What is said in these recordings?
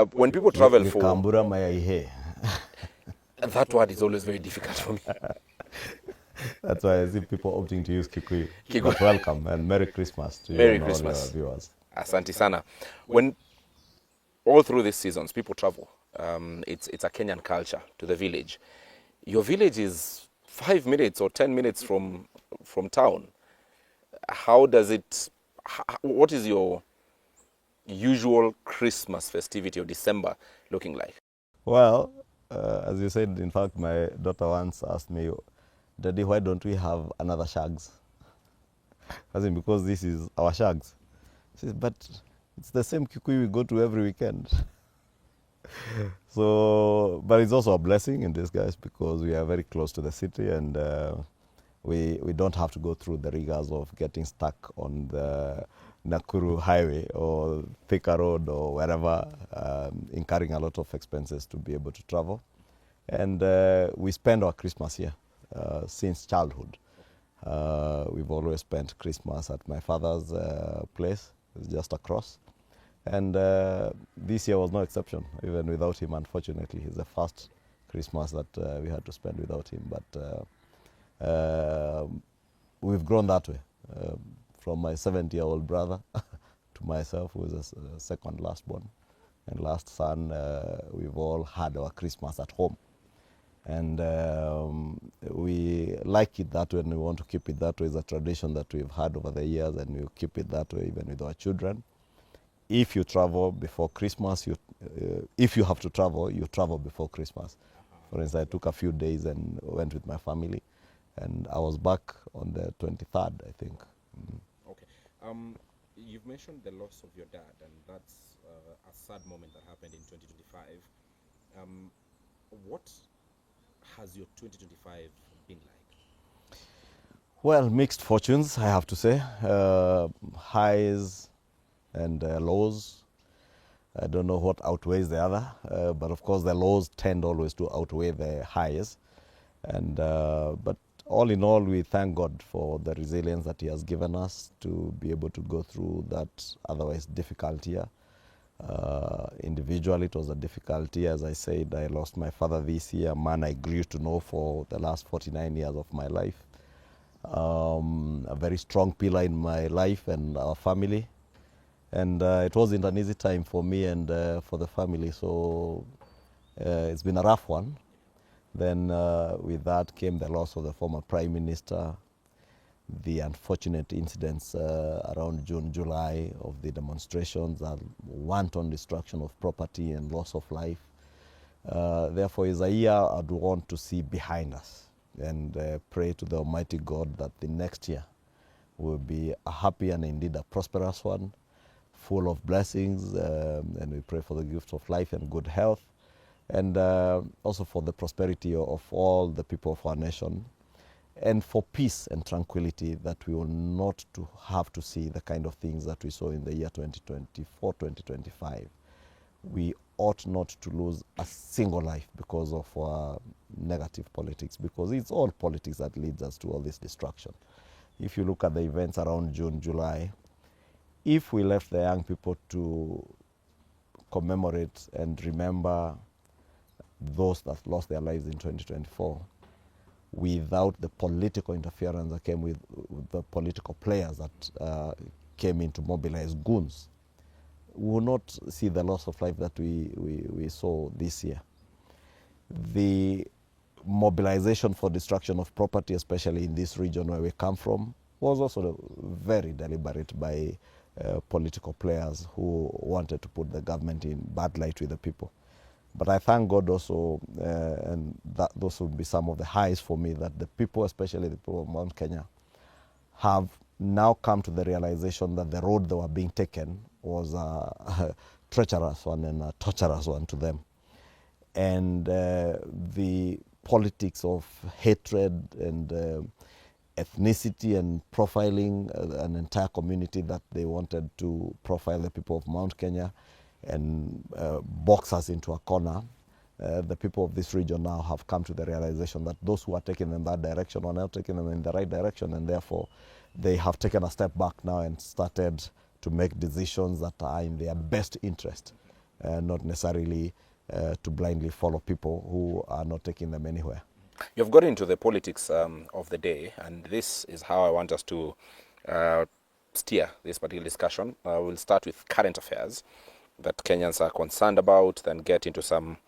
When people travel for... Kambura mayaihe. That word is always very difficult for me. That's why I see people opting to use Kikuyu. Kikuyu. But welcome and Merry Christmas to you Merry and Christmas. all your viewers. Asante sana. When all through these seasons people travel, it's a Kenyan culture to the village. Your village is 5 minutes or 10 minutes from town. How does it? What is your usual Christmas festivity or December looking like? Well, as you said, in fact, my daughter once asked me, Daddy, why don't we have another shags? As in, because this is our shags. She says, but it's the same Kikuyu we go to every weekend. So, but it's also a blessing in disguise because we are very close to the city and we don't have to go through the rigors of getting stuck on the Nakuru highway or Thika Road or wherever, incurring a lot of expenses to be able to travel. And we spend our Christmas here since childhood. We've always spent Christmas at my father's place, it's just across. And this year was no exception, even without him, unfortunately. It's the first Christmas that we had to spend without him. But we've grown that way, from my 70-year-old brother to myself, who is the second last born and last son. We've all had our Christmas at home. And we like it that way, and we want to keep it that way. It's a tradition that we've had over the years, and we'll keep it that way even with our children. If you travel before Christmas, if you have to travel, you travel before Christmas. For instance, I took a few days and went with my family, and I was back on the 23rd, I think. Okay. You've mentioned the loss of your dad, and that's a sad moment that happened in 2025. What has your 2025 been like? Well, mixed fortunes, I have to say. Highs and lows. I don't know what outweighs the other, but of course the lows tend always to outweigh the highs. And but all in all, we thank God for the resilience that He has given us to be able to go through that otherwise difficult year. Individually, it was a difficult year. As I said, I lost my father this year, a man I grew to know for the last 49 years of my life. A very strong pillar in my life and our family. And it wasn't an easy time for me and for the family, so it's been a rough one. Then with that came the loss of the former Prime Minister, the unfortunate incidents around June, July of the demonstrations, and wanton destruction of property and loss of life. Therefore, it's a year I'd want to see behind us and pray to the Almighty God that the next year will be a happy and indeed a prosperous one, full of blessings, and we pray for the gift of life and good health, and also for the prosperity of all the people of our nation, and for peace and tranquility, that we will not have to see the kind of things that we saw in the year 2024, 2025. We ought not to lose a single life because of negative politics, because it's all politics that leads us to all this destruction. If you look at the events around June, July, if we left the young people to commemorate and remember those that lost their lives in 2024, without the political interference that came with the political players that came in to mobilize goons, we will not see the loss of life that we saw this year. The mobilization for destruction of property, especially in this region where we come from, was also very deliberate by political players who wanted to put the government in bad light with the people. But I thank God also, and that those will be some of the highs for me, that the people, especially the people of Mount Kenya, have now come to the realization that the road they were being taken was a treacherous one and a torturous one to them. And the politics of hatred and ethnicity and profiling an entire community that they wanted to profile the people of Mount Kenya and box us into a corner. The people of this region now have come to the realization that those who are taking them that direction are now taking them in the right direction, and therefore they have taken a step back now and started to make decisions that are in their best interest not necessarily to blindly follow people who are not taking them anywhere. You've got into the politics of the day, and this is how I want us to steer this particular discussion. We'll start with current affairs that Kenyans are concerned about, then get into some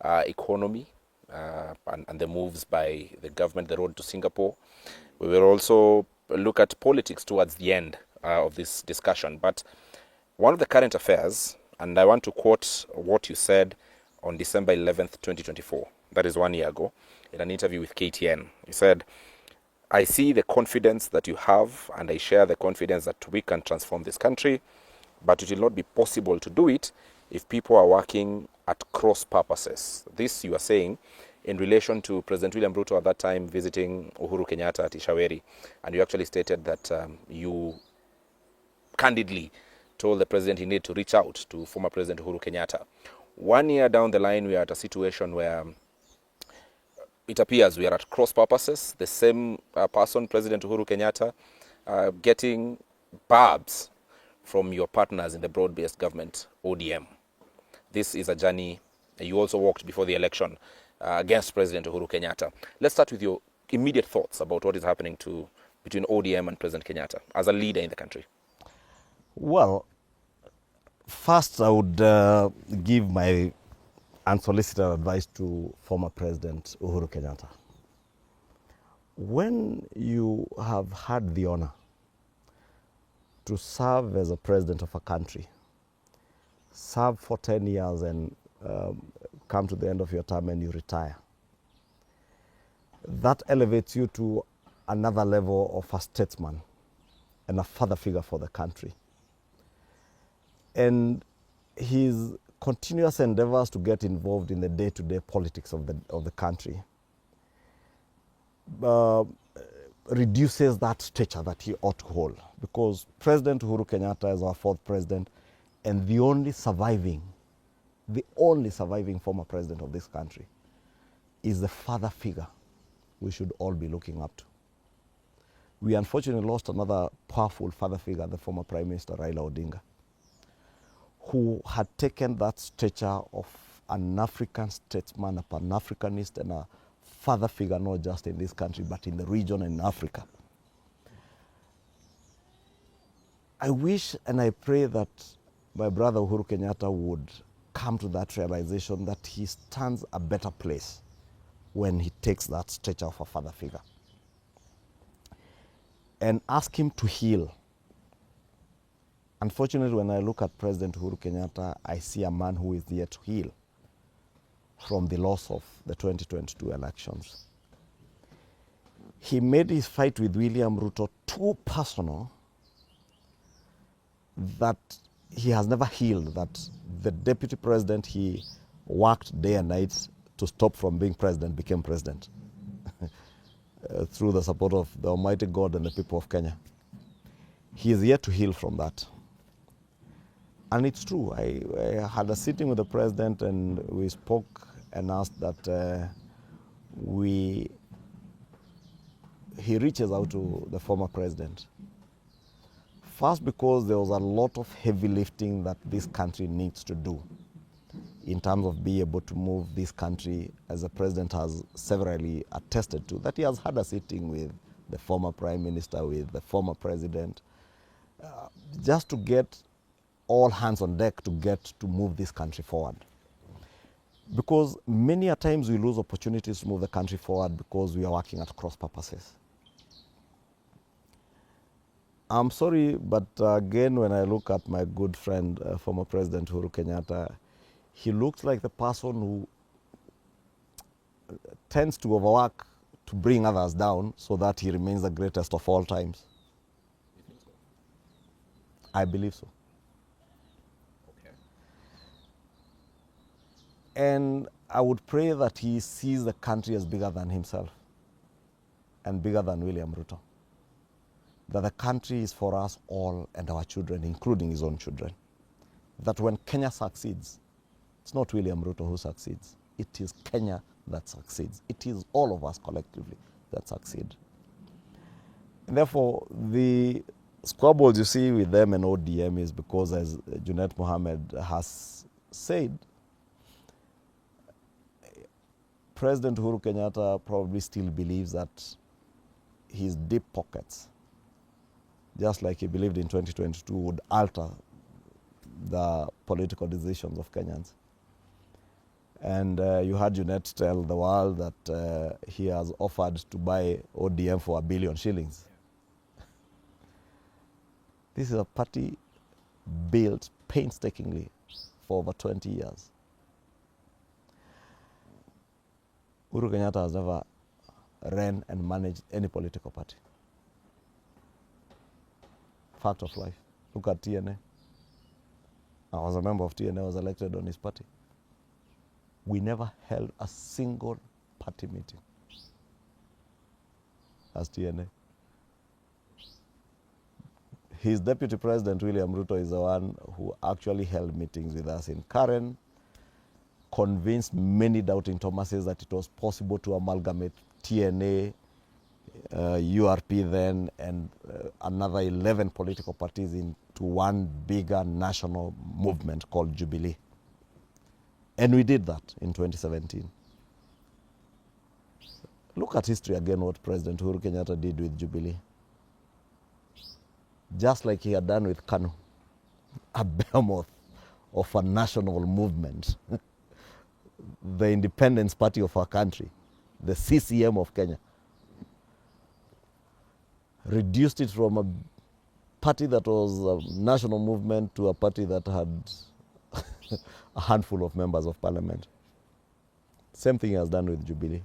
economy and the moves by the government, the road to Singapore. We will also look at politics towards the end of this discussion. But one of the current affairs, and I want to quote what you said on December 11th, 2024, that is 1 year ago, in an interview with KTN. You said, "I see the confidence that you have, and I share the confidence that we can transform this country, but it will not be possible to do it if people are working at cross purposes." This you are saying in relation to President William Ruto at that time visiting Uhuru Kenyatta at Ishaweri, and you actually stated that you candidly told the president he needed to reach out to former President Uhuru Kenyatta. 1 year down the line, we are at a situation where it appears we are at cross purposes. The same person, President Uhuru Kenyatta, getting barbs from your partners in the broad-based government, ODM. This is a journey you also walked before the election against President Uhuru Kenyatta. Let's start with your immediate thoughts about what is happening between ODM and President Kenyatta as a leader in the country. Well, first I would give my unsolicited advice to former President Uhuru Kenyatta. When you have had the honor to serve as a president of a country, serve for 10 years and come to the end of your term and you retire, that elevates you to another level of a statesman and a father figure for the country. And his continuous endeavors to get involved in the day-to-day politics of the country reduces that stature that he ought to hold, because President Uhuru Kenyatta is our fourth president and the only surviving former president of this country is the father figure we should all be looking up to. We unfortunately lost another powerful father figure, the former Prime Minister Raila Odinga, who had taken that stature of an African statesman, a Pan-Africanist, and a father figure, not just in this country, but in the region and in Africa. I wish and I pray that my brother Uhuru Kenyatta would come to that realization that he stands a better place when he takes that stature of a father figure. And ask him to heal. Unfortunately, when I look at President Uhuru Kenyatta, I see a man who is yet to heal from the loss of the 2022 elections. He made his fight with William Ruto too personal that he has never healed, that the deputy president he worked day and night to stop from being president became president through the support of the Almighty God and the people of Kenya. He is yet to heal from that. And it's true. I had a sitting with the president and we spoke and asked that he reaches out to the former president. First, because there was a lot of heavy lifting that this country needs to do in terms of being able to move this country, as the president has severally attested to, that he has had a sitting with the former prime minister, with the former president, just to get all hands on deck to move this country forward. Because many a times we lose opportunities to move the country forward because we are working at cross purposes. I'm sorry, but again, when I look at my good friend, former President Uhuru Kenyatta, he looks like the person who tends to overwork to bring others down so that he remains the greatest of all times. You think so? I believe so. Okay. And I would pray that he sees the country as bigger than himself and bigger than William Ruto. That the country is for us all and our children, including his own children. That when Kenya succeeds, it's not William Ruto who succeeds. It is Kenya that succeeds. It is all of us collectively that succeed. And therefore, the squabbles you see with them and ODM is because, as Junet Mohammed has said, President Uhuru Kenyatta probably still believes that his deep pockets, just like he believed in 2022, would alter the political decisions of Kenyans. And you heard Junet tell the world that he has offered to buy ODM for $1 billion shillings. This is a party built painstakingly for over 20 years. Uhuru Kenyatta has never ran and managed any political party. Fact of life. Look at TNA. I was a member of TNA, I was elected on his party. We never held a single party meeting as TNA. His deputy president, William Ruto, is the one who actually held meetings with us in Karen, convinced many doubting Thomases that it was possible to amalgamate TNA, URP then, and another 11 political parties into one bigger national movement called Jubilee. And we did that in 2017. Look at history again, what President Uhuru Kenyatta did with Jubilee. Just like he had done with KANU, a behemoth of a national movement, the independence party of our country, the CCM of Kenya, reduced it from a party that was a national movement to a party that had a handful of members of parliament. Same thing he has done with Jubilee.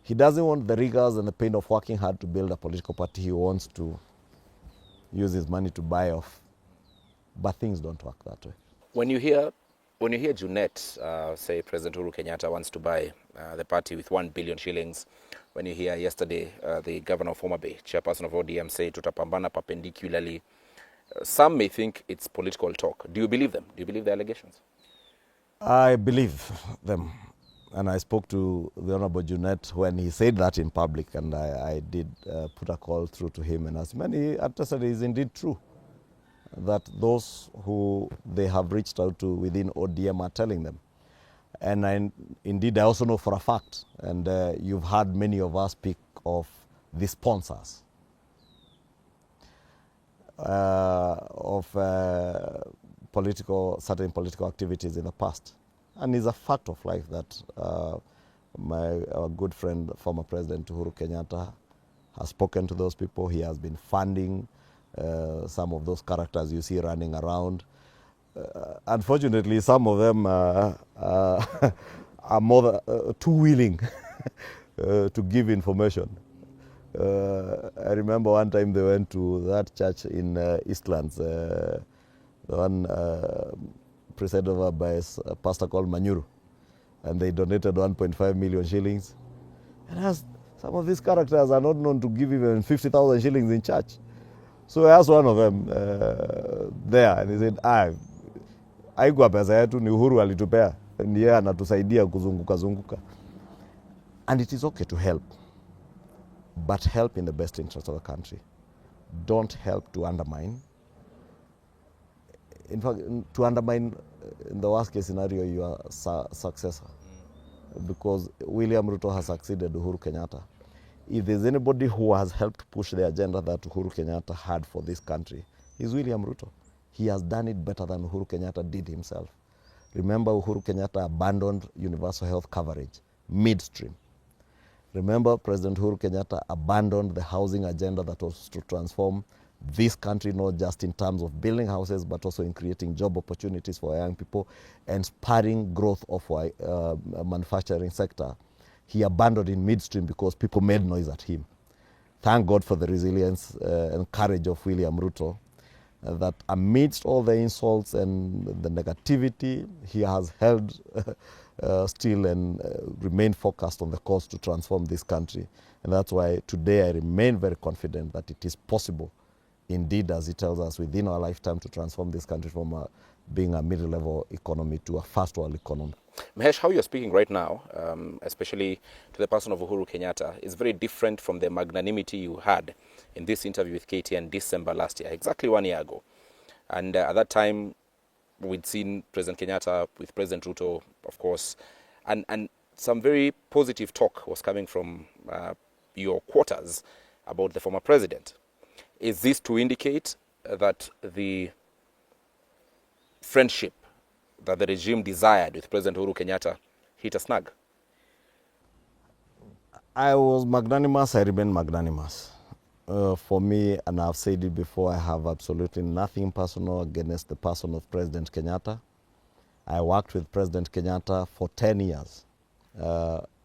He doesn't want the rigors and the pain of working hard to build a political party. He wants to use his money to buy off. But things don't work that way. When you hear Junet say President Uhuru Kenyatta wants to buy the party with 1 billion shillings, when you hear yesterday the governor of Homa Bay, chairperson of ODM, say tutapambana perpendicularly, some may think it's political talk. Do you believe them? Do you believe the allegations? I believe them. And I spoke to the Honorable Junet when he said that in public, and I did put a call through to him and asked him, and he attested it is indeed true that those who they have reached out to within ODM are telling them. And indeed, I also know for a fact, and you've heard many of us speak of the sponsors of certain political activities in the past. And it's a fact of life that my good friend, former President Uhuru Kenyatta, has spoken to those people. He has been funding some of those characters you see running around. Unfortunately, some of them are more too willing to give information. I remember one time they went to that church in Eastlands, the one presided over by a pastor called Manyuru, and they donated 1.5 million shillings. And as some of these characters are not known to give even 50,000 shillings in church. So I asked one of them there, and he said, haikuwa pesa yetu, ni Uhuru alitupea, and yeye anatusaidia kuzunguka. And it is okay to help, but help in the best interest of the country. Don't help to undermine. In fact, to undermine, in the worst case scenario, your successor. Because William Ruto has succeeded Uhuru Kenyatta. If there's anybody who has helped push the agenda that Uhuru Kenyatta had for this country, is William Ruto. He has done it better than Uhuru Kenyatta did himself. Remember, Uhuru Kenyatta abandoned universal health coverage midstream. Remember, President Uhuru Kenyatta abandoned the housing agenda that was to transform this country, not just in terms of building houses, but also in creating job opportunities for young people and spurring growth of a manufacturing sector. He abandoned in midstream because people made noise at him. Thank God for the resilience and courage of William Ruto, that amidst all the insults and the negativity, he has held still and remained focused on the course to transform this country. And that's why today I remain very confident that it is possible, indeed, as he tells us, within our lifetime to transform this country from being a middle-level economy to a first-world economy. Mahesh, how you're speaking right now, especially to the person of Uhuru Kenyatta, is very different from the magnanimity you had in this interview with KTN December last year, exactly 1 year ago. And at that time, we'd seen President Kenyatta with President Ruto, of course, and some very positive talk was coming from your quarters about the former president. Is this to indicate that the friendship that the regime desired with President Uhuru Kenyatta hit a snag? I was magnanimous, I remain magnanimous. For me, and I've said it before, I have absolutely nothing personal against the person of President Kenyatta. I worked with President Kenyatta for 10 years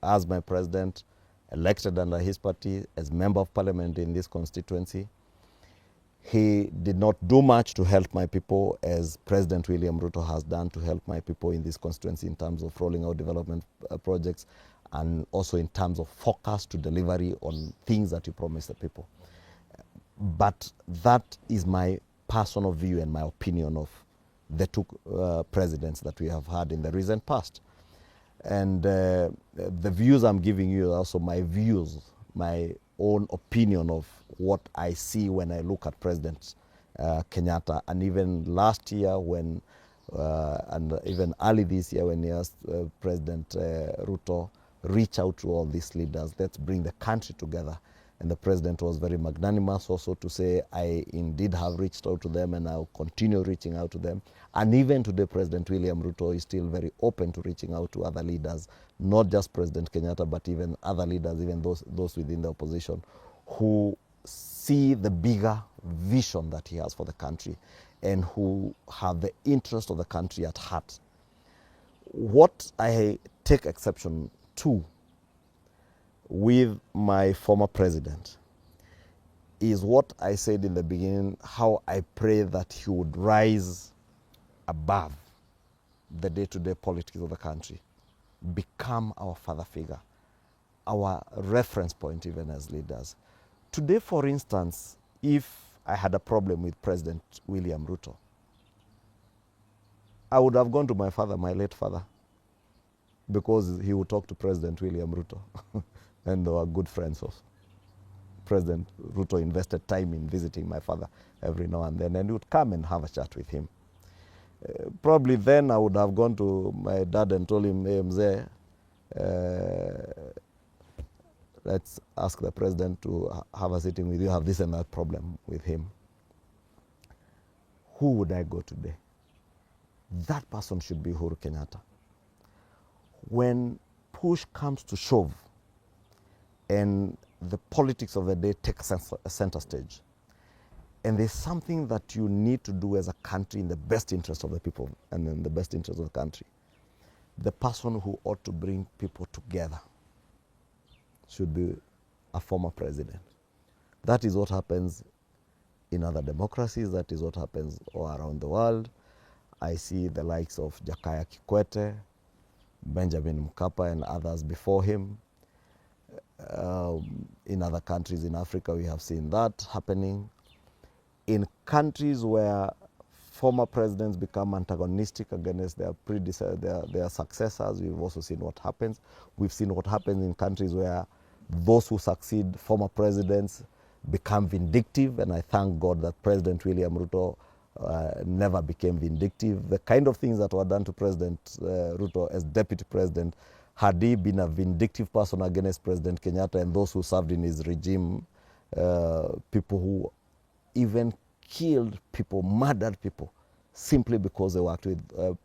as my president, elected under his party as member of parliament in this constituency. He did not do much to help my people as President William Ruto has done to help my people in this constituency in terms of rolling out development projects and also in terms of focus to delivery on things that you promise the people. But that is my personal view and my opinion of the two presidents that we have had in the recent past. And the views I'm giving you are also my views, my own opinion of what I see when I look at President Kenyatta. And even last year when, and even early this year when he asked President Ruto, reach out to all these leaders, let's bring the country together. And the president was very magnanimous also to say, I indeed have reached out to them and I'll continue reaching out to them. And even today, President William Ruto is still very open to reaching out to other leaders, not just President Kenyatta, but even other leaders, even those within the opposition, who see the bigger vision that he has for the country and who have the interest of the country at heart. What I take exception to with my former president is what I said in the beginning, how I pray that he would rise above the day-to-day politics of the country, become our father figure, our reference point even as leaders. Today, for instance, if I had a problem with President William Ruto, I would have gone to my father, my late father, because he would talk to President William Ruto. And they were good friends also. President Ruto invested time in visiting my father every now and then, and he would come and have a chat with him. Probably then I would have gone to my dad and told him, hey, Mzee, let's ask the president to have a sitting with you, have this and that problem with him. Who would I go today? That person should be Uhuru Kenyatta. When push comes to shove, and the politics of the day take a center stage, and there's something that you need to do as a country in the best interest of the people and in the best interest of the country, the person who ought to bring people together should be a former president. That is what happens in other democracies. That is what happens all around the world. I see the likes of Jakaya Kikwete, Benjamin Mkapa, and others before him. In other countries in Africa, we have seen that happening. In countries where former presidents become antagonistic against their successors, we've also seen what happens. We've seen what happens in countries where those who succeed former presidents become vindictive, and I thank God that President William Ruto never became vindictive. The kind of things that were done to President Ruto as deputy president, had he been a vindictive person against President Kenyatta and those who served in his regime, people who even killed people, murdered people, simply because they worked with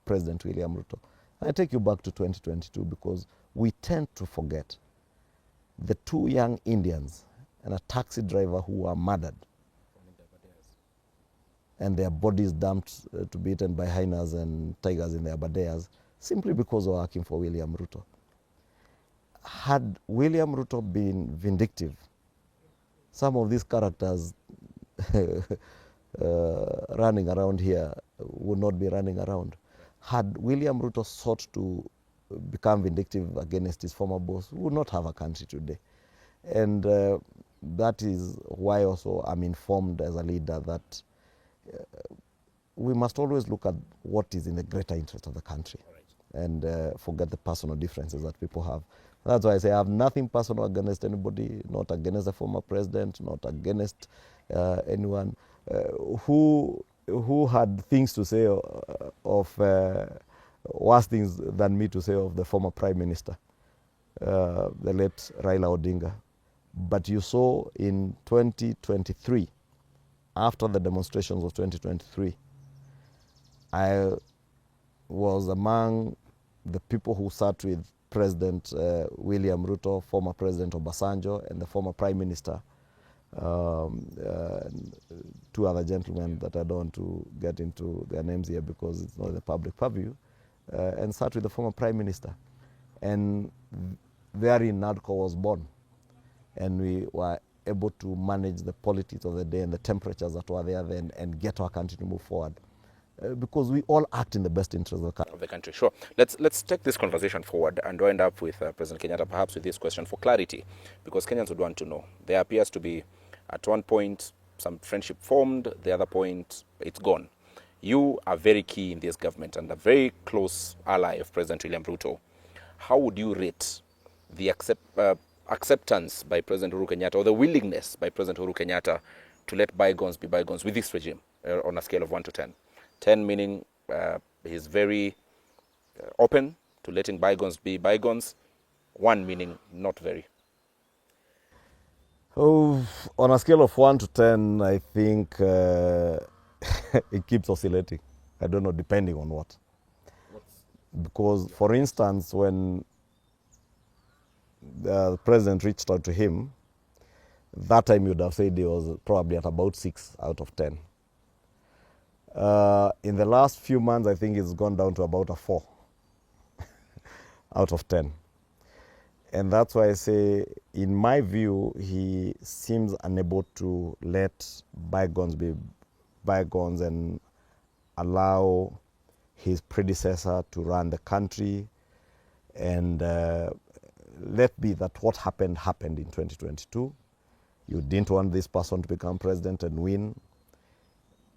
President William Ruto. I take you back to 2022 because we tend to forget the two young Indians and a taxi driver who were murdered and their bodies dumped to be eaten by hyenas and tigers in their badeas simply because they were working for William Ruto. Had William Ruto been vindictive, some of these characters running around here would not be running around. Had William Ruto sought to become vindictive against his former boss, we would not have a country today. And that is why also I'm informed as a leader that we must always look at what is in the greater interest of the country and forget the personal differences that people have. That's why I say I have nothing personal against anybody, not against the former president, not against anyone who who had things to say of worse things than me to say of the former Prime Minister, the late Raila Odinga. But you saw in 2023, after the demonstrations of 2023, I was among the people who sat with President William Ruto, former President Obasanjo, and the former Prime Minister, two other gentlemen that I don't want to get into their names here because it's not the public purview, and sat with the former Prime Minister. And therein NADCO was born. And we were able to manage the politics of the day and the temperatures that were there then and get our country to move forward. Because we all act in the best interest of the country. Sure. Let's take this conversation forward and wind up with President Kenyatta, perhaps with this question for clarity, because Kenyans would want to know. There appears to be, at one point, some friendship formed, the other point, it's gone. You are very key in this government and a very close ally of President William Ruto. How would you rate the acceptance by President Uhuru Kenyatta, or the willingness by President Uhuru Kenyatta to let bygones be bygones with this regime on a scale of 1 to 10? 10 meaning he's very open to letting bygones be bygones. 1 meaning not very. Oh, on a scale of 1 to 10, I think it keeps oscillating. I don't know, depending on what. Because, for instance, when the president reached out to him, that time you'd have said he was probably at about 6 out of 10. In the last few months, I think it's gone down to about a 4 out of 10. And that's why I say, in my view, he seems unable to let bygones be bygones and allow his predecessor to run the country. And let be that what happened in 2022. You didn't want this person to become president and win.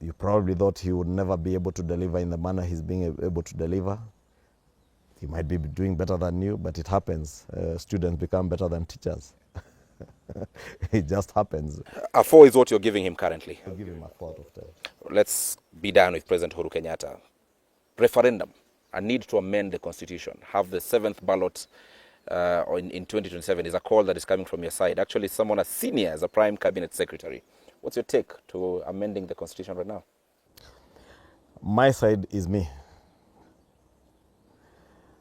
You probably thought he would never be able to deliver in the manner he's being able to deliver. He might be doing better than you, but it happens. Students become better than teachers. It just happens. A 4 is what you're giving him currently. I'll give him a 4 out of 10. Let's be done with President Uhuru Kenyatta. Referendum, a need to amend the constitution, have the 7th ballot in 2027 is a call that is coming from your side. Actually, someone as senior as a prime cabinet secretary. What's your take to amending the constitution right now? My side is me.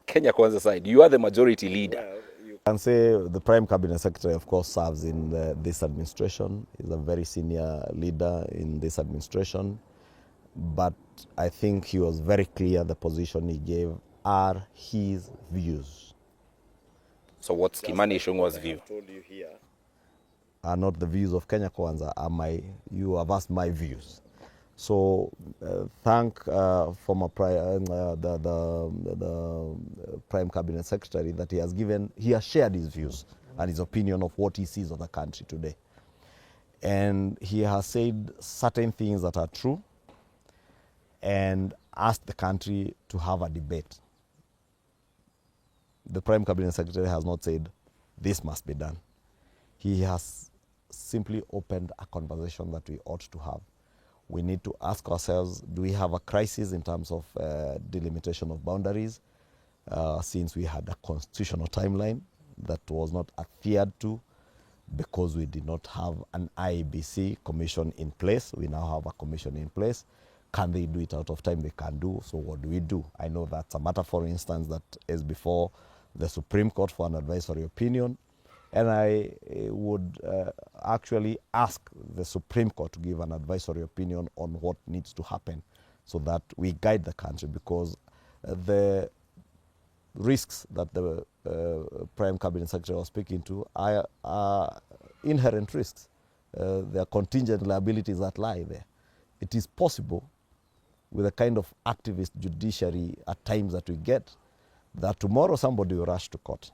Kenya Kwanza side, you are the majority leader. Well, you can say the prime cabinet secretary, of course, serves in this administration. He's a very senior leader in this administration. But I think he was very clear the position he gave are his views. So what's Kimani Ichung'wa's view? I've told you here are not the views of Kenya Kwanza, you have asked my views. So thank former the Prime Cabinet Secretary that he has shared his views and his opinion of what he sees of the country today. And he has said certain things that are true and asked the country to have a debate. The Prime Cabinet Secretary has not said this must be done. He has simply opened a conversation that we ought to have. We need to ask ourselves, do we have a crisis in terms of delimitation of boundaries, since we had a constitutional timeline that was not adhered to because we did not have an IEBC commission in place. We now have a commission in place. Can they do it out of time? They can do. So what do we do? I know that's a matter, for instance, that is before the Supreme Court for an advisory opinion. And I would actually ask the Supreme Court to give an advisory opinion on what needs to happen so that we guide the country, because the risks that the Prime Cabinet Secretary was speaking to are inherent risks. There are contingent liabilities that lie there. It is possible, with the kind of activist judiciary at times that we get, that tomorrow somebody will rush to court.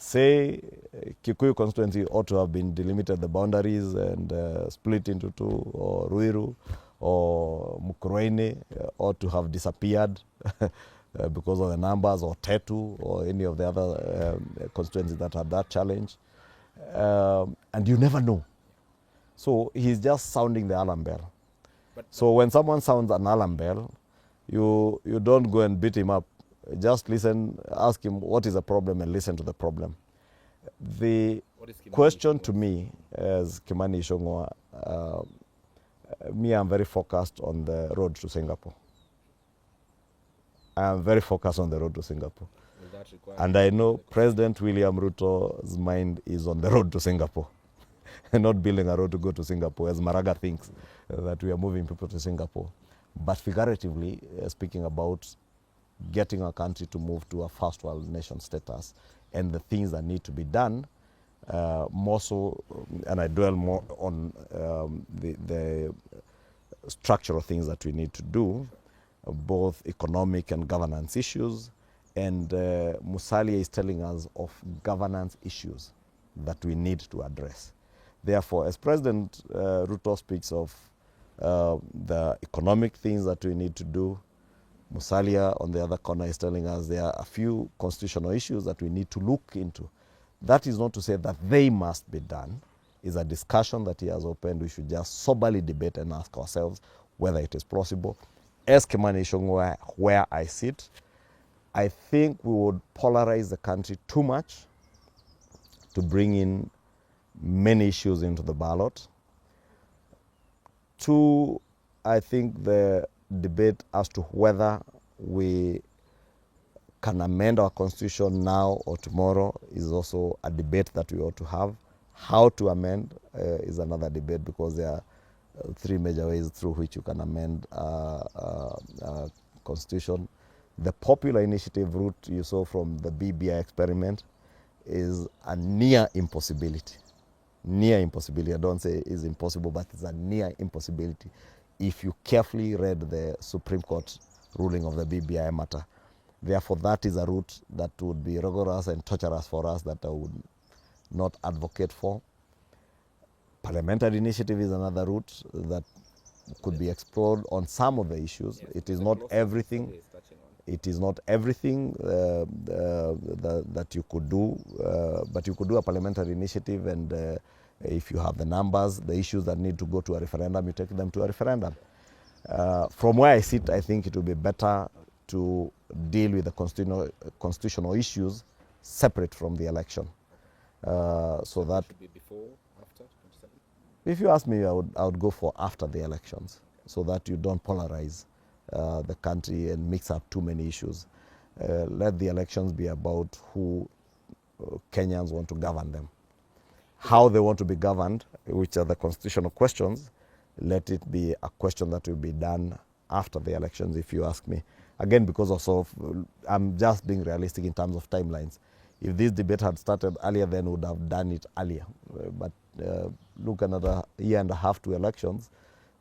Say Kikuyu constituency ought to have been delimited the boundaries and split into 2, or Ruiru or Mukurweini ought to have disappeared because of the numbers, or Tetu or any of the other constituencies that had that challenge. And you never know. So he's just sounding the alarm bell. So when someone sounds an alarm bell, you don't go and beat him up. Just listen, ask him what is the problem and listen to the problem. The question to me as Kimani Ichung'wa, me, I'm very focused on the road to Singapore. I'm very focused on the road to Singapore. And I know President William Ruto's mind is on the road to Singapore. And not building a road to go to Singapore, as Maraga thinks that we are moving people to Singapore. But figuratively, speaking about getting our country to move to a first world nation status and the things that need to be done, more so, and I dwell more on the structural things that we need to do, both economic and governance issues. And Musalia is telling us of governance issues that we need to address. Therefore, as President Ruto speaks of the economic things that we need to do, Musalia on the other corner is telling us there are a few constitutional issues that we need to look into. That is not to say that they must be done. It's a discussion that he has opened. We should just soberly debate and ask ourselves whether it is possible. As Kimani Ichung'wa, where I sit, I think we would polarize the country too much to bring in many issues into the ballot. Two, I think the debate as to whether we can amend our constitution now or tomorrow is also a debate that we ought to have. How to amend is another debate, because there are three major ways through which you can amend a constitution. The popular initiative route you saw from the BBI experiment is a near impossibility. Near impossibility. I don't say it's impossible, but it's a near impossibility if you carefully read the Supreme Court ruling of the BBI matter. Therefore, that is a route that would be rigorous and torturous for us, that I would not advocate for. Parliamentary initiative is another route that could be explored on some of the issues. Yes, it is not everything. It is not everything that you could do, but you could do a parliamentary initiative, and if you have the numbers, the issues that need to go to a referendum, you take them to a referendum. From where I sit, I think it would be better to deal with the constitutional issues separate from the election. So that should be before, after 27? If you ask me, I would go for after the elections, so that you don't polarize the country and mix up too many issues. Let the elections be about who Kenyans want to govern them. How they want to be governed, which are the constitutional questions, let it be a question that will be done after the elections, if you ask me. Again, because of I'm just being realistic in terms of timelines. If this debate had started earlier, then we would have done it earlier. But look, another year and a half to elections,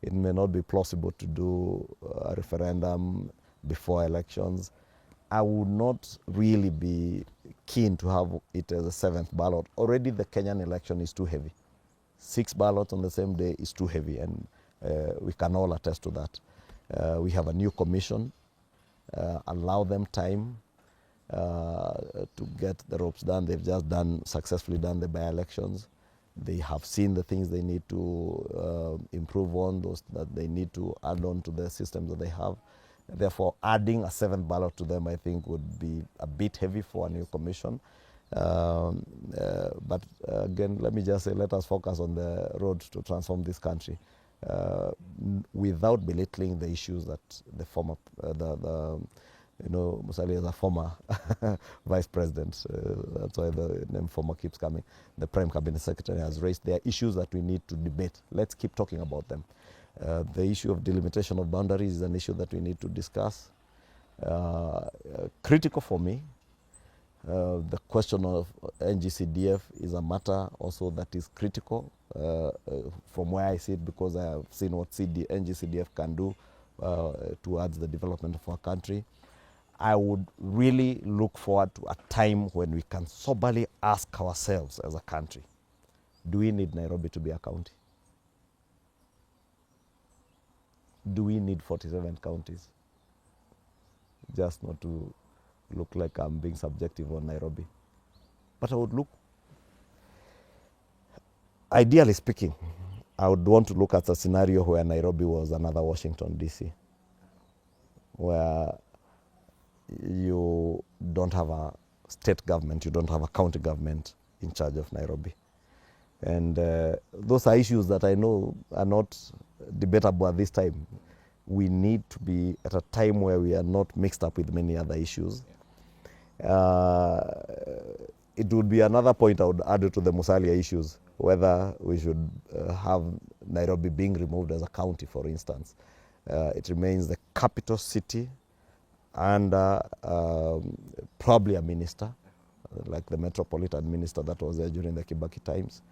it may not be plausible to do a referendum before elections. I would not really be keen to have it as a seventh ballot. Already the Kenyan election is too heavy. 6 ballots on the same day is too heavy, and we can all attest to that. We have a new commission. Allow them time to get the ropes done. They've just successfully done the by-elections. They have seen the things they need to improve on, those that they need to add on to the systems that they have. Therefore, adding a 7th ballot to them, I think, would be a bit heavy for a new commission. But again, let me just say, let us focus on the road to transform this country, without belittling the issues that the former, Musalia is a former vice president. That's why the name former keeps coming. The Prime Cabinet Secretary has raised. There are issues that we need to debate. Let's keep talking about them. The issue of delimitation of boundaries is an issue that we need to discuss. Critical for me, the question of NGCDF is a matter also that is critical from where I sit, because I have seen what NGCDF can do towards the development of our country. I would really look forward to a time when we can soberly ask ourselves as a country, do we need Nairobi to be a county? Do we need 47 counties? Just not to look like I'm being subjective on Nairobi. But I would look, ideally speaking, I would want to look at a scenario where Nairobi was another Washington, D.C., where you don't have a state government, you don't have a county government in charge of Nairobi. And those are issues that I know are not debatable at this time. We need to be at a time where we are not mixed up with many other issues. It would be another point I would add to the Musalia issues, whether we should have Nairobi being removed as a county, for instance. It remains the capital city and probably a minister, like the metropolitan minister that was there during the Kibaki times,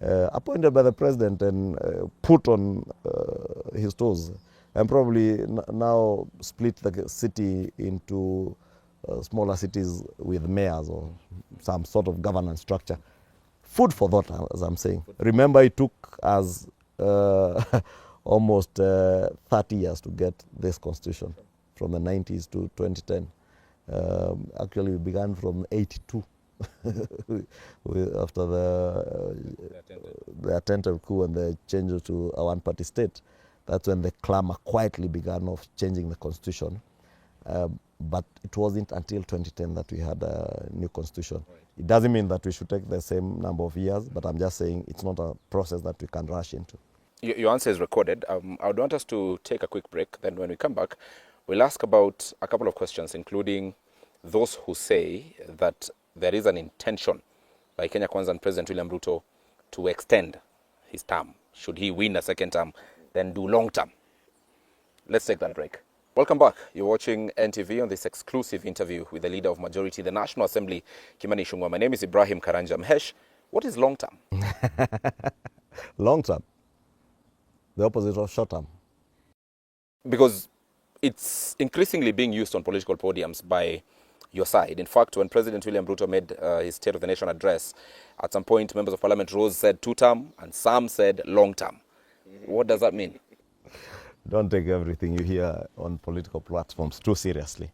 appointed by the president and put on his toes, and probably now split the city into smaller cities with mayors or some sort of governance structure. Food for thought, as I'm saying. Remember, it took us almost 30 years to get this constitution, from the 90s to 2010. Actually, we began from 82 after the attempted coup and the change to a one-party state. That's when the clamor quietly began of changing the constitution. But it wasn't until 2010 that we had a new constitution. Right. It doesn't mean that we should take the same number of years, but I'm just saying it's not a process that we can rush into. Your answer is recorded. I would want us to take a quick break. Then when we come back, we'll ask about a couple of questions, including those who say that there is an intention by Kenya Kwanza and President William Ruto to extend his term. Should he win a second term, then do long term. Let's take that break. Welcome back. You're watching NTV on this exclusive interview with the leader of majority, the National Assembly, Kimani Ichung'wa. My name is Ibrahim Karanja. Mhesh, what is long term? Long term. The opposite of short term. Because it's increasingly being used on political podiums by your side. In fact, when President William Ruto made his State of the Nation address, at some point, members of parliament rose, said 2-term, and some said long term. What does that mean? Don't take everything you hear on political platforms too seriously.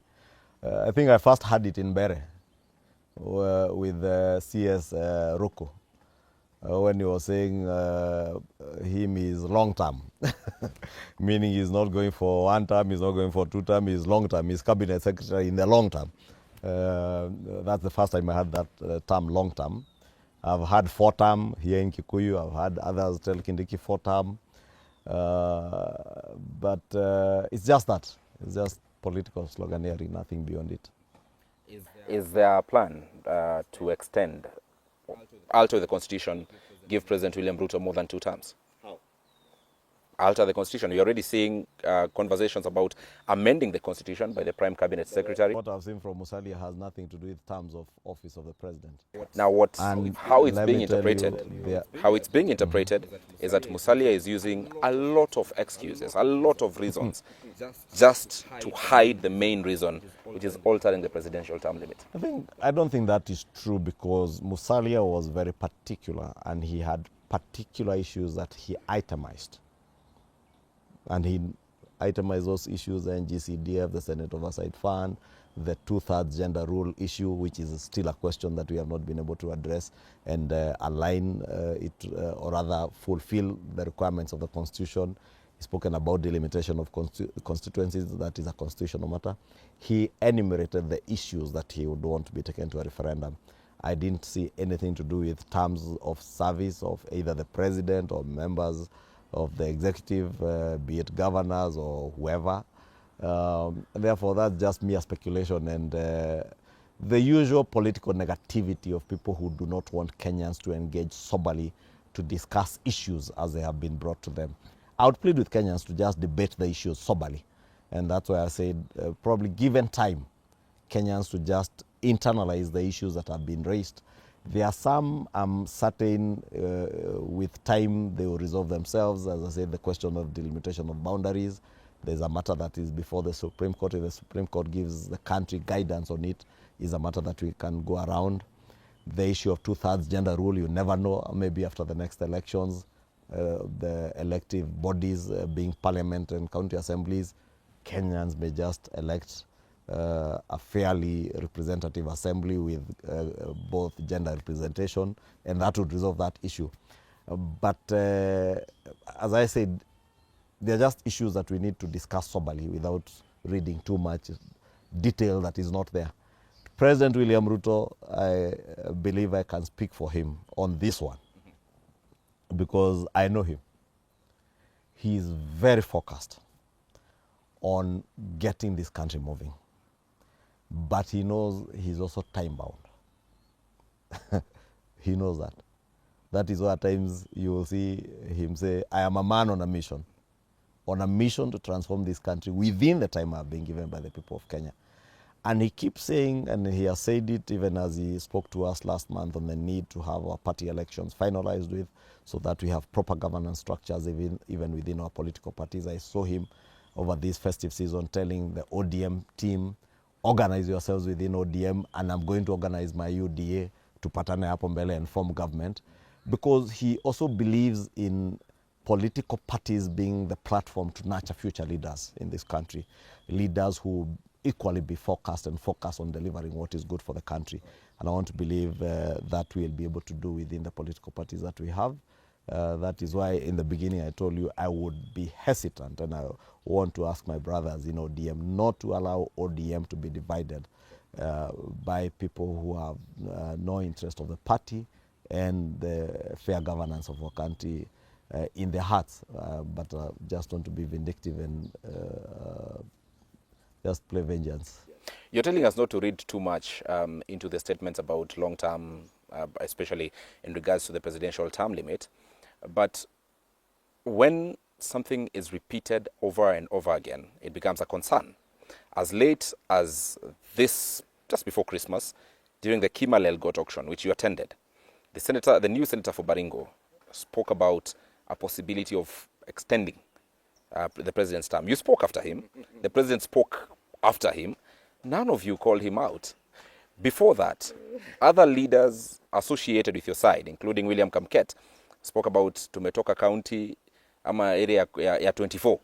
I think I first had it in Bere with CS Ruko when he was saying him is long term, meaning he's not going for 1 term, he's not going for 2 term, he's long term, he's cabinet secretary in the long term. That's the first time I had that term long term. I've had 4 term here in Kikuyu, I've had others tell Kindiki 4 term. But it's just that. It's just political sloganeering, nothing beyond it. Is there a plan to extend, alter the constitution, give President William Ruto more than 2 terms? How? Alter the constitution. You're already seeing conversations about amending the constitution by the Prime Cabinet Secretary. What I've seen from Musalia has nothing to do with terms of office of the president. Now, how it's being interpreted, is that Musalia is using a lot of excuses, a lot of reasons, just to hide the main reason, which is altering the presidential term limit. I don't think that is true, because Musalia was very particular and he had particular issues that he itemized. And he itemized those issues, the NGCDF, the Senate Oversight Fund, the 2/3 gender rule issue, which is still a question that we have not been able to address and align it, or rather fulfill the requirements of the Constitution. He's spoken about delimitation of constituencies, that is a constitutional matter. He enumerated the issues that he would want to be taken to a referendum. I didn't see anything to do with terms of service of either the president or members of the executive, be it governors or whoever. Therefore, that's just mere speculation and the usual political negativity of people who do not want Kenyans to engage soberly to discuss issues as they have been brought to them. I would plead with Kenyans to just debate the issues soberly. And that's why I said, probably given time, Kenyans to just internalize the issues that have been raised. There are some, I'm certain, with time they will resolve themselves. As I said, the question of delimitation of boundaries, there's a matter that is before the Supreme Court. If the Supreme Court gives the country guidance on it, is a matter that we can go around. The issue of 2/3 gender rule, you never know, maybe after the next elections, the elective bodies being parliament and county assemblies, Kenyans may just elect a fairly representative assembly with both gender representation, and that would resolve that issue. But as I said, they're just issues that we need to discuss soberly without reading too much detail that is not there. President William Ruto, I believe I can speak for him on this one because I know him. He is very focused on getting this country moving. But he knows he's also time bound. He knows that. That is why at times you will see him say, I am a man on a mission to transform this country within the time I've been given by the people of Kenya. And he keeps saying, and he has said it even as he spoke to us last month on the need to have our party elections finalized with, so that we have proper governance structures even within our political parties. I saw him over this festive season telling the ODM team, organize yourselves within ODM, and I'm going to organize my UDA to patane hapo mbele and form government, because he also believes in political parties being the platform to nurture future leaders in this country, leaders who equally be focused on delivering what is good for the country. And I want to believe that we'll be able to do within the political parties that we have. That is why in the beginning I told you I would be hesitant, and I want to ask my brothers in ODM not to allow ODM to be divided by people who have no interest of the party and the fair governance of our country in their hearts, but just want to be vindictive and just play vengeance. You're telling us not to read too much into the statements about long-term, especially in regards to the presidential term limit. But when something is repeated over and over again, it becomes a concern. As late as this, just before Christmas, during the Kimani Ichung'wa auction, which you attended, the new senator for Baringo spoke about a possibility of extending the president's term. You spoke after him. The president spoke after him. None of you called him out. Before that, other leaders associated with your side, including William Kamket, spoke about Tumetoka County, ama area ya 24.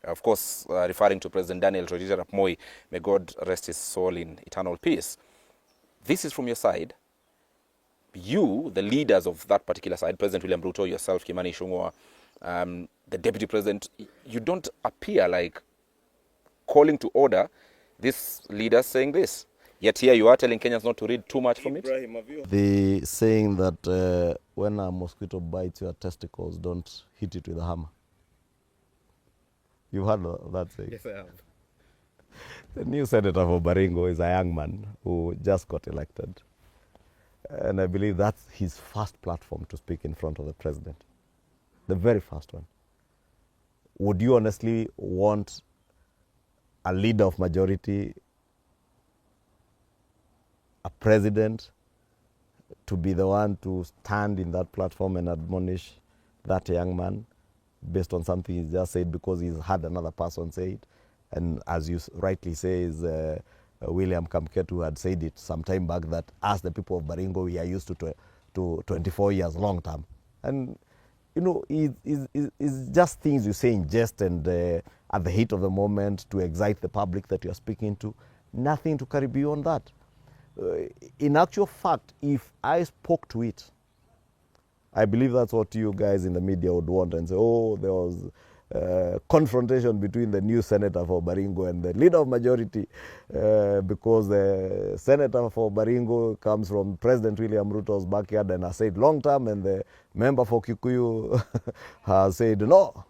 Of course, referring to President Daniel Toroitich arap Moi, may God rest his soul in eternal peace. This is from your side. You, the leaders of that particular side, President William Ruto, yourself, Kimani Ichung'wa, the deputy president, you don't appear like calling to order this leader saying this. Yet here you are telling Kenyans not to read too much from it. The saying that when a mosquito bites your testicles, don't hit it with a hammer. You've heard that saying? Yes, I have. The new senator for Baringo is a young man who just got elected. And I believe that's his first platform to speak in front of the president. The very first one. Would you honestly want a leader of majority, a president, to be the one to stand in that platform and admonish that young man based on something he's just said because he's had another person say it? And as you rightly say, is William Kamket, who had said it some time back, that as the people of Baringo, we are used to 24 years long term. And, you know, it's just things you say in jest and at the heat of the moment to excite the public that you're speaking to. Nothing to carry beyond that. In actual fact, if I spoke to it, I believe that's what you guys in the media would want and say, oh, there was confrontation between the new senator for Baringo and the leader of majority because the senator for Baringo comes from President William Ruto's backyard and has said long term, and the member for Kikuyu has said no.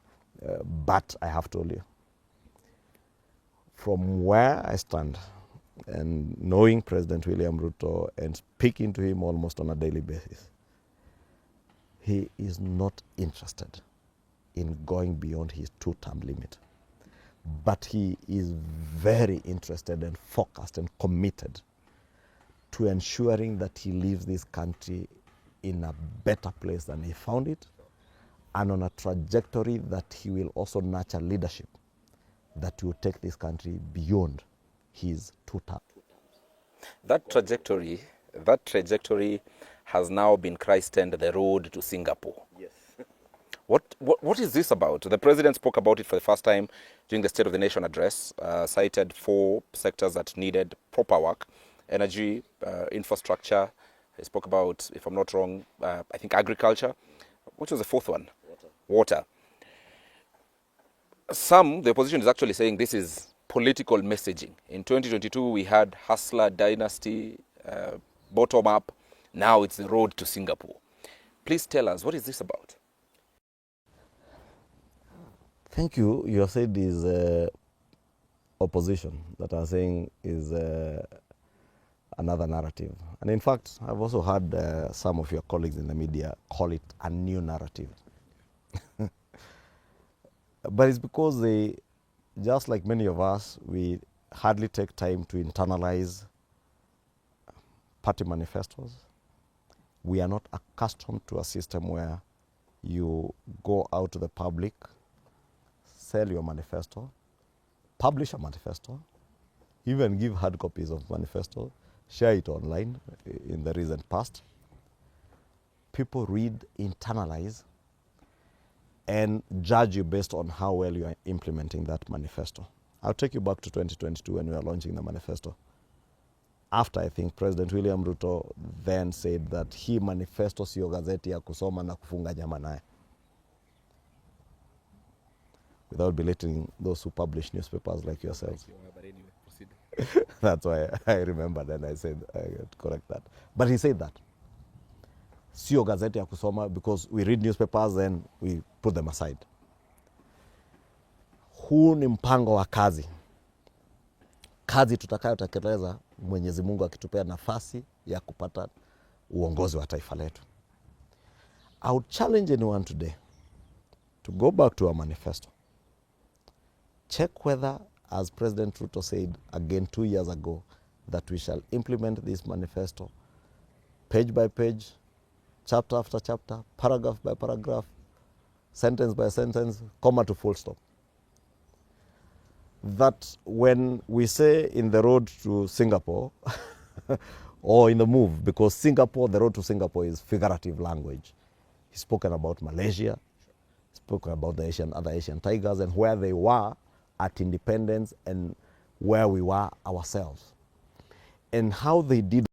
But I have told you, from where I stand and knowing President William Ruto and speaking to him almost on a daily basis, he is not interested in going beyond his 2-term limit. But he is very interested and focused and committed to ensuring that he leaves this country in a better place than he found it, and on a trajectory that he will also nurture leadership that will take this country beyond his 2 terms. That trajectory has now been christened the road to Singapore. Yes. What is this about? The president spoke about it for the first time during the State of the Nation address, cited 4 sectors that needed proper work: energy, infrastructure. He spoke about, if I'm not wrong, I think agriculture. which was the fourth one? Water. The opposition is actually saying this is political messaging. In 2022, we had Hustler Dynasty, bottom up. Now it's the road to Singapore. Please tell us, what is this about? Thank you. You have said is opposition that are saying is another narrative. And in fact, I've also heard some of your colleagues in the media call it a new narrative. But it's because they, just like many of us, we hardly take time to internalize party manifestos. We are not accustomed to a system where you go out to the public, sell your manifesto, publish a manifesto, even give hard copies of manifesto, share it online in the recent past. People read, internalize, and judge you based on how well you are implementing that manifesto. I'll take you back to 2022 when we were launching the manifesto. After, I think, President William Ruto then said that hii manifesto sio gazeti ya kusoma na kufunga nyama naye. Without belittling those who publish newspapers like yourselves. But anyway, proceed. That's why I remembered and I said I had to correct that. But he said that. Sio gazeti ya kusoma, because we read newspapers and we put them aside. Huu ni mpango wa kazi. Kazi tutakayotekeleza Mwenyezi Mungu akitupea nafasi ya kupata uongozi wa taifa letu. I would challenge anyone today to go back to our manifesto. Check whether, as President Ruto said again 2 years ago, that we shall implement this manifesto page by page, chapter after chapter, paragraph by paragraph, sentence by sentence, comma to full stop. That when we say in the road to Singapore, or in the move, because Singapore, the road to Singapore is figurative language. He's spoken about Malaysia, spoken about the other Asian tigers and where they were at independence and where we were ourselves. And how they did